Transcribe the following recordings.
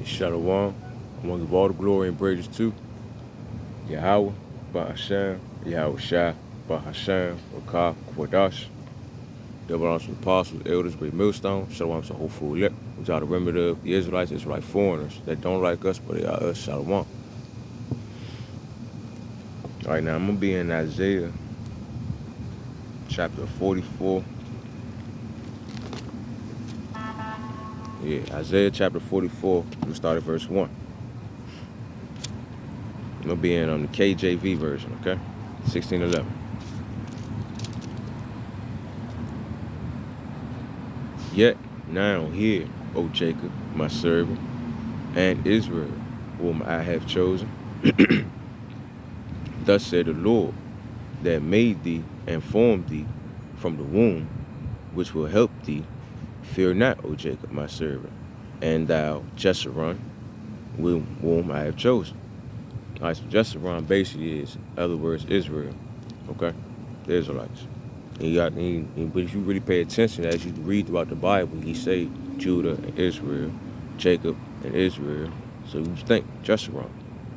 Shalom. I want to give all the glory and praises to Yahweh, Bahashem, Yahweh Shai, Bahashem, Rakah, Kwadash, double honors to the apostles, elders, great millstone, Shalom to the whole full elect, which are the remnant of the Israelites, Israelite foreigners that don't like us, but they are us, Shalom. All right, now I'm going to be in Isaiah chapter 44. Yeah, Isaiah chapter 44, I'm going to start at verse 1. I'm going to be in the KJV version, okay? 1611. Yet now hear, O Jacob, my servant, and Israel, whom I have chosen. Thus said the Lord, that made thee and formed thee from the womb, which will help thee. Fear not, O Jacob, my servant, and thou, Jeshurun, whom I have chosen. All right, so Jeshurun basically is, in other words, Israel, okay? The Israelites. But if you really pay attention, as you read throughout the Bible, he say Judah and Israel, Jacob and Israel. So you think, Jeshurun.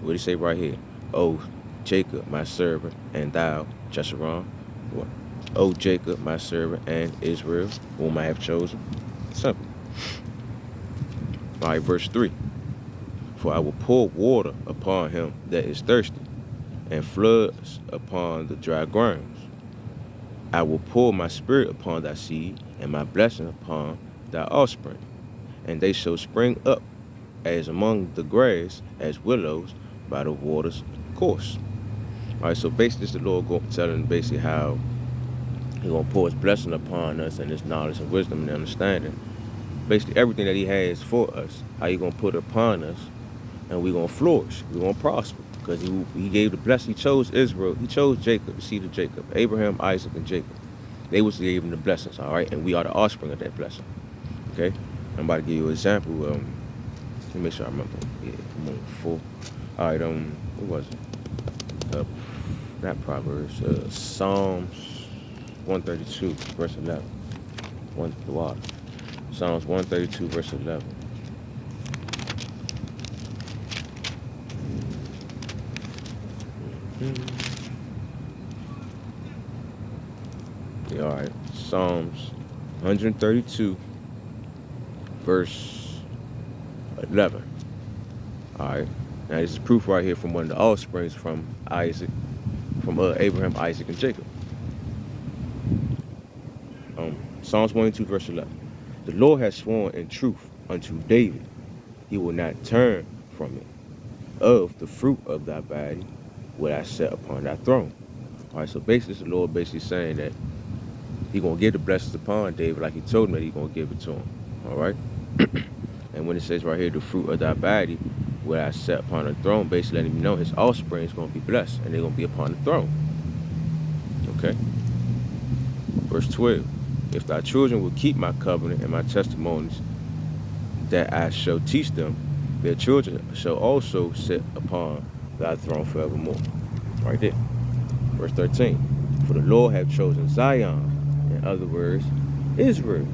What he say right here? O Jacob, my servant, and thou, Jeshurun. What? O Jacob, my servant, and Israel, whom I have chosen. Simple. All right, verse 3. For I will pour water upon him that is thirsty, and floods upon the dry grounds. I will pour my spirit upon thy seed, and my blessing upon thy offspring, and they shall spring up as among the grass, as willows by the water's course. All right, so basically, this is the Lord telling basically how He's going to pour His blessing upon us, and His knowledge and wisdom and understanding. Basically, everything that He has for us, how He's going to put it upon us, and we're going to flourish, we're going to prosper, because he gave the blessing. He chose Israel, He chose Jacob, the seed of Jacob, Abraham, Isaac, and Jacob. They was gave him the blessings, all right, and we are the offspring of that blessing. Okay, I'm about to give you an example. Let me make sure I remember. Yeah, I'm on 4. All right, what was it? Not Proverbs. Psalms 132, verse 11. The water. Psalms 132, verse 11. Yeah, all right. Psalms 132, verse 11. All right. Now this is proof right here from one of the offsprings from Isaac, from Abraham, Isaac, and Jacob. Psalms 102, verse 11. The Lord has sworn in truth unto David, He will not turn from it. Of the fruit of thy body will I set upon thy throne. All right, so basically, the Lord basically saying that He's going to give the blessings upon David like He told him that He's going to give it to him. All right? And when it says right here, the fruit of thy body will I set upon the throne, basically letting him know his offspring is going to be blessed, and they're going to be upon the throne. Okay? Verse 12. If thy children will keep my covenant and my testimonies that I shall teach them, their children shall also sit upon thy throne forevermore. Right there. Verse 13. For the Lord hath chosen Zion, in other words, Israel.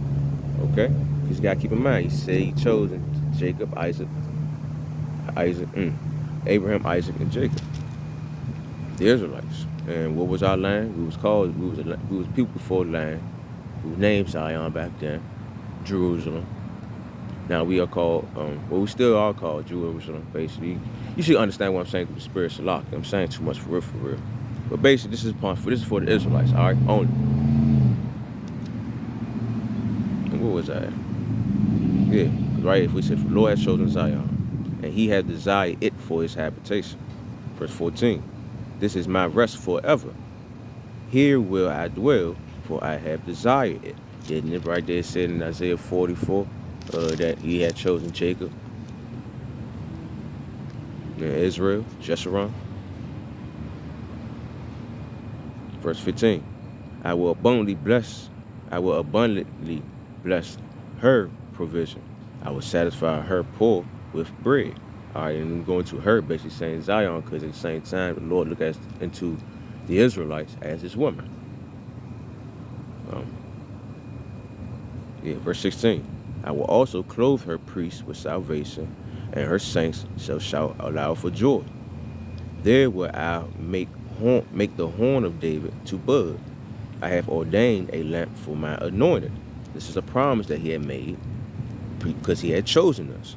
Okay? You got to keep in mind, He said He chosen Jacob, Abraham, Isaac, and Jacob, the Israelites. And what was our land? We was people before the land. We were named Zion back then, Jerusalem. Now we are called, we still are called Jerusalem, basically. You should understand what I'm saying through the spirit Salak. I'm saying too much for real. But basically, this is for the Israelites, all right, only. And what was that? Yeah, right, if we said, for the Lord has chosen Zion, and He had desired it for His habitation. Verse 14, this is my rest forever. Here will I dwell, for I have desired it. Didn't it right there said in Isaiah 44 that He had chosen Jacob and Israel, Jeshurun? Verse 15, I will abundantly bless her provision. I will satisfy her poor with bread. All right, and I'm going to her, basically saying Zion, because at the same time, the Lord looked into the Israelites as His woman. Verse 16. I will also clothe her priests with salvation, and her saints shall shout aloud for joy. There will I make the horn of David to bud. I have ordained a lamp for my anointed. This is a promise that he had made because he had chosen us.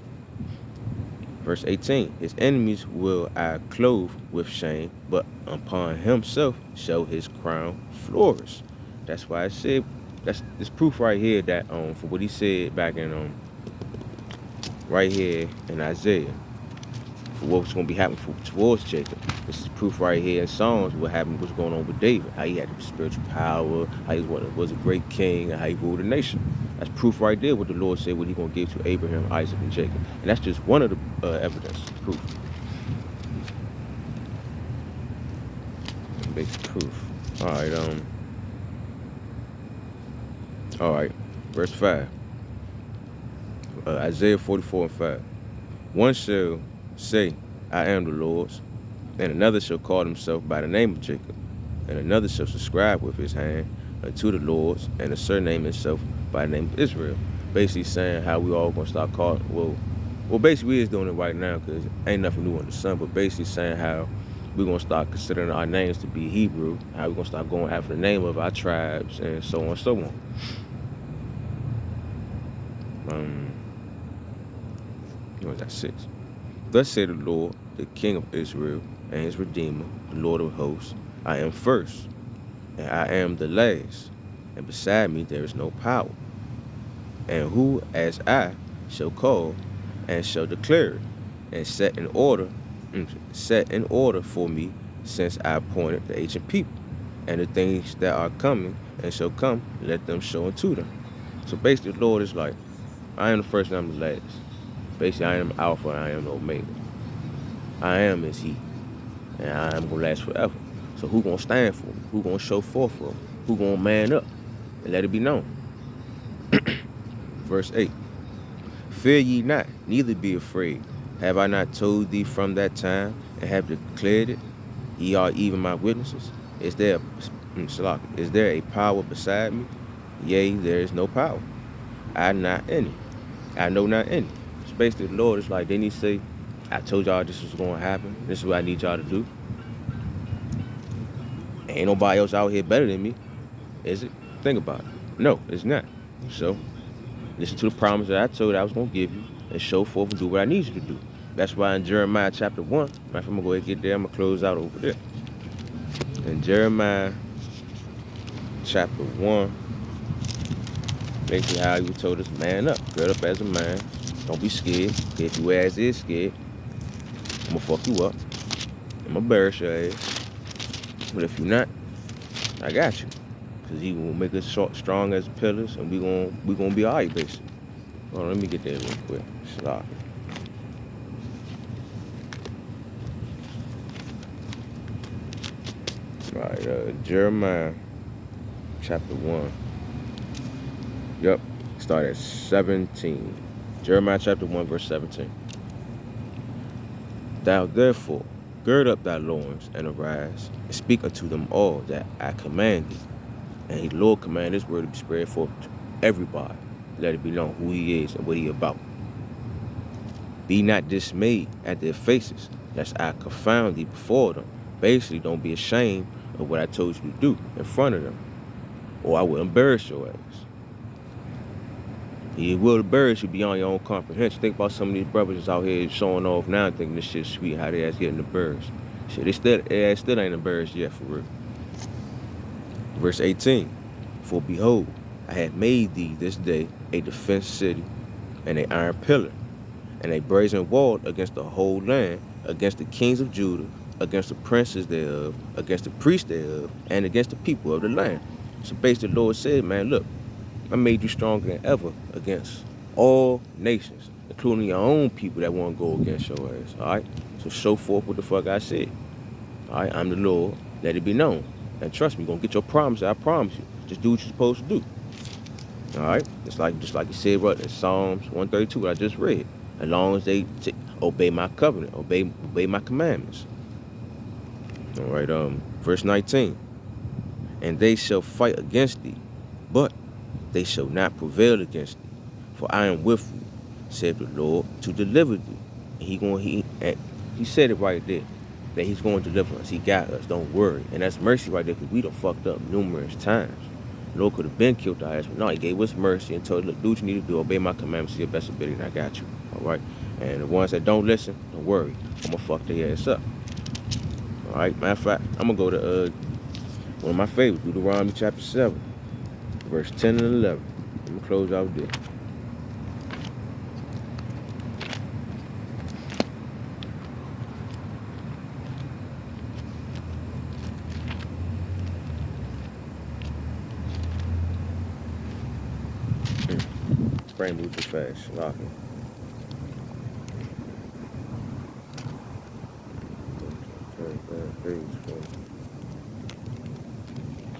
Verse 18, his enemies will I clothe with shame, but upon himself shall his crown flourish. That's why I said, that's this proof right here that for what he said back in right here in Isaiah, for what's going to be happening towards Jacob. This is proof right here in Psalms what happened, what's going on with David, how he had spiritual power, how he was a great king, and how he ruled a nation. That's proof right there what the Lord said what he going to give to Abraham, Isaac, and Jacob. And that's just one of the evidence, proof. Basic proof. All right, verse 5. Isaiah 44 and 5. One shall say, I am the Lord's, and another shall call himself by the name of Jacob, and another shall subscribe with his hand unto the Lord's, and surname himself by the name of Israel. Basically saying how we all gonna start calling, well basically we is doing it right now because ain't nothing new under the sun, but basically saying how we're gonna start considering our names to be Hebrew, how we're gonna start going after the name of our tribes, and so on and so on. What was that, 6? Thus said the Lord, the King of Israel, and his Redeemer, the Lord of hosts, I am first, and I am the last, and beside me there is no power. And who as I shall call, and shall declare it, and set in order for me, since I appointed the ancient people, and the things that are coming and shall come, let them show unto them. So basically the Lord is like, I am the first and I'm the last. Basically, I am Alpha and I am the Omega. I am is he, and I am going to last forever. So who going to stand for him? Who going to show forth for him? Who going to man up and let it be known? Verse 8. Fear ye not, neither be afraid. Have I not told thee from that time, and have declared it? Ye are even my witnesses. Is there a power beside me? Yea, there is no power. I know not any. It's basically the Lord is like, they need to say, I told y'all this was going to happen. This is what I need y'all to do. Ain't nobody else out here better than me, is it? Think about it. No, it's not. So, listen to the promise that I told you I was going to give you, and show forth and do what I need you to do. That's why in Jeremiah chapter 1, I'm going to go ahead and get there, I'm going to close out over there. In Jeremiah chapter 1, basically how he told us, man up, gird up as a man, don't be scared. If you ass is scared, I'm going to fuck you up. I'm going to embarrass your ass. But if you're not, I got you. Because he will make us strong as pillars, and we gonna be all right, basically. Hold on, let me get there real quick. Stop. All right, Jeremiah chapter 1. Yep, start at 17. Jeremiah chapter 1, verse 17. Thou therefore gird up thy loins and arise, and speak unto them all that I command thee. And the Lord commanded his word to be spread forth to everybody. Let it be known who he is and what he about. Be not dismayed at their faces, lest I confound thee before them. Basically, don't be ashamed of what I told you to do in front of them, or I will embarrass your ass. He will embarrass you beyond your own comprehension. Think about some of these brothers that's out here showing off now and thinking this shit's sweet, how they ass getting embarrassed. Shit, they still ain't embarrassed yet, for real. Verse 18, for behold, I have made thee this day a defense city, and an iron pillar, and a brazen wall against the whole land, against the kings of Judah, against the princes thereof, against the priests thereof, and against the people of the land. So basically the Lord said, man, look, I made you stronger than ever against all nations, including your own people that want to go against your ass, all right? So show forth what the fuck I said. All right, I'm the Lord, let it be known. And trust me, you're going to get your promise, I promise you. Just do what you're supposed to do. All right? Just like it said right in Psalms 132, what I just read. As long as they obey my covenant, obey my commandments. All right, verse 19. And they shall fight against thee, but they shall not prevail against thee. For I am with you, saith the Lord, to deliver thee. He said it right there that he's going to deliver us. He got us. Don't worry. And that's mercy right there because we done fucked up numerous times. The Lord could have been killed our ass, but no, he gave us mercy and told us, look, do what you need to do. Obey my commandments to your best ability, and I got you. All right? And the ones that don't listen, don't worry. I'm going to fuck their ass up. All right? Matter of fact, I'm going to go to one of my favorites, Deuteronomy chapter 7, verse 10 and 11. I'm going to close out there. Brain moves too fast. Locking.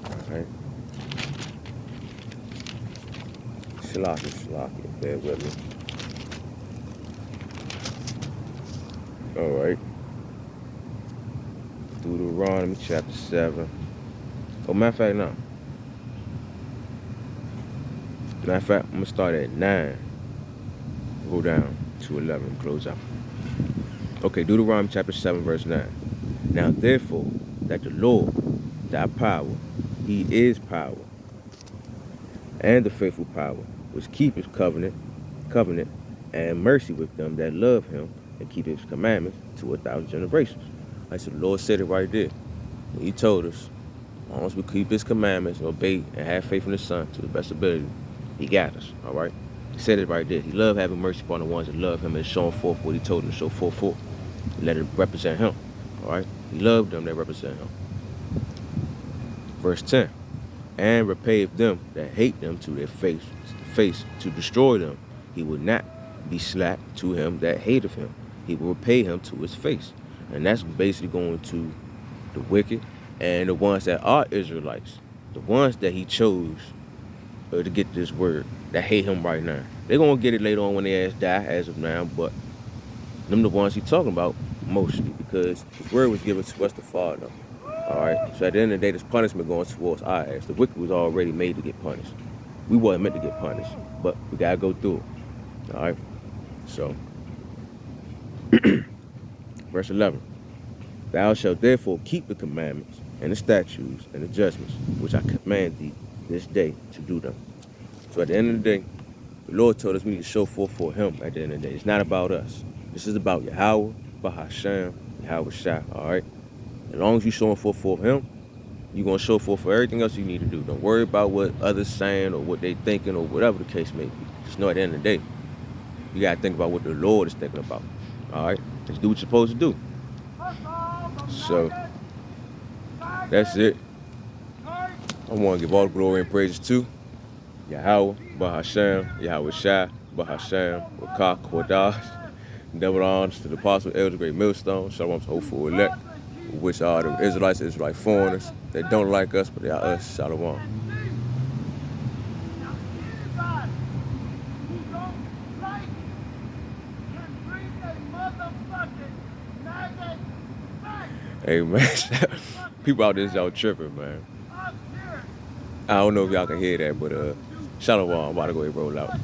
Alright. Shalaki. Bear with me. Alright. Deuteronomy chapter 7. Oh, matter of fact, no. Matter of fact, I'm going to start at 9. Go down to 11 and close out. Okay, Deuteronomy chapter 7, verse 9. Now, therefore, that the Lord, thy power, he is power, and the faithful power, which keepeth covenant, and mercy with them that love him and keep his commandments to 1,000 generations. Like so the Lord said it right there. He told us, as long as we keep his commandments and obey and have faith in the Son to the best ability, he got us, all right? He said it right there. He loved having mercy upon the ones that love him and showing forth what he told them to show forth for. Let it represent him, all right? He loved them that represent him. Verse 10, and repayeth them that hate them to their face to destroy them. He will not be slack to him that hateth him. He will repay him to his face. And that's basically going to the wicked and the ones that are Israelites, the ones that he chose to get this word, that hate him right now. They're going to get it later on when their ass die as of now, but them the ones he's talking about mostly because his word was given to us to follow them. All right, so at the end of the day, this punishment going towards our ass. The wicked was already made to get punished. We wasn't meant to get punished, but we got to go through it. All right, so verse 11. Thou shalt therefore keep the commandments and the statutes and the judgments which I command thee this day to do them. So at the end of the day, the Lord told us we need to show forth for him at the end of the day. It's not about us. This is about Yahweh, Bahasham, Yahweh Shah, all right? As long as you're showing forth for him, you're going to show forth for everything else you need to do. Don't worry about what others saying or what they thinking or whatever the case may be. Just know at the end of the day, you got to think about what the Lord is thinking about, all right? Just do what you're supposed to do. So, that's it. I want to give all the glory and praises to Yahweh, Bahasham, Yahweh Shai, Bahasham, Wakah, Kodash. Double honors to the Apostle Elder Great Millstone. Shalom to hopeful elect, which are the Israelites, Israelite foreigners. They don't like us, but they are us. Shalom. Hey, man. People out there, y'all tripping, man. I don't know if y'all can hear that, but Shalom, I'm about to go ahead and roll out.